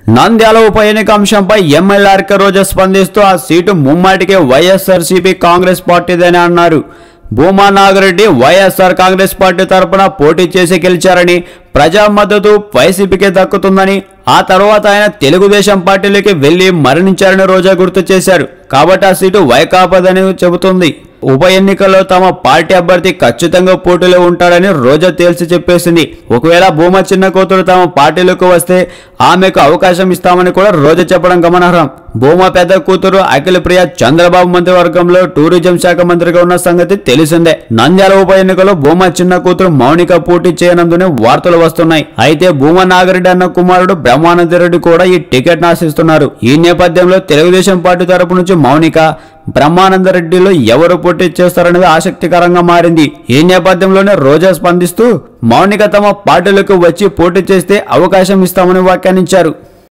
నంద్యాల ఉప ఎన్నిక అంశంపై ఎమ్మెల్యే ఆర్కే రోజా స్పందిస్తూ ఆ సీటు ముమ్మాటికే వైఎస్ఆర్సీపీ కాంగ్రెస్ పార్టీదని అన్నారు. భూమా నాగిరెడ్డి వైఎస్ఆర్ కాంగ్రెస్ పార్టీ తరపున పోటీ చేసి గెలిచారని, ప్రజా మద్దతు వైసీపీకి దక్కుతుందని, ఆ తర్వాత ఆయన తెలుగుదేశం పార్టీలోకి వెళ్లి మరణించారని రోజా గుర్తు చేశారు. కాబట్టి ఆ సీటు వైకాపాదని చెబుతుంది. ఉప ఎన్నికల్లో తమ పార్టీ అభ్యర్థి ఖచ్చితంగా పోటీలో ఉంటాడని రోజా తేల్చి చెప్పేసింది. ఒకవేళ భూమా చిన్న కూతురు తమ పార్టీలోకి వస్తే ఆమెకు అవకాశం ఇస్తామని కూడా రోజా చెప్పడం గమనార్హం. భూమా పెద్ద కూతురు అఖిల ప్రియ చంద్రబాబు మంత్రివర్గంలో టూరిజం శాఖ మంత్రిగా ఉన్న సంగతి తెలిసిందే. నంద్యాల ఉప ఎన్నికలో భూమా చిన్న కూతురు మౌనిక పోటీ చేయనందునే వార్తలు వస్తున్నాయి. అయితే భూమా నాగిరెడ్డి అన్న కుమారుడు బ్రహ్మానందరెడ్డి కూడా ఈ టికెట్ ఆశిస్తున్నారు. ఈ నేపథ్యంలో తెలుగుదేశం పార్టీ తరపు నుంచి మౌనిక, బ్రహ్మానందరెడ్డిలో ఎవరు పోటీ చేస్తారనేది ఆసక్తికరంగా మారింది. ఈ నేపథ్యంలోనే రోజా స్పందిస్తూ మౌనిక తమ పార్టీలోకి వచ్చి పోటీ చేస్తే అవకాశం ఇస్తామని వ్యాఖ్యానించారు.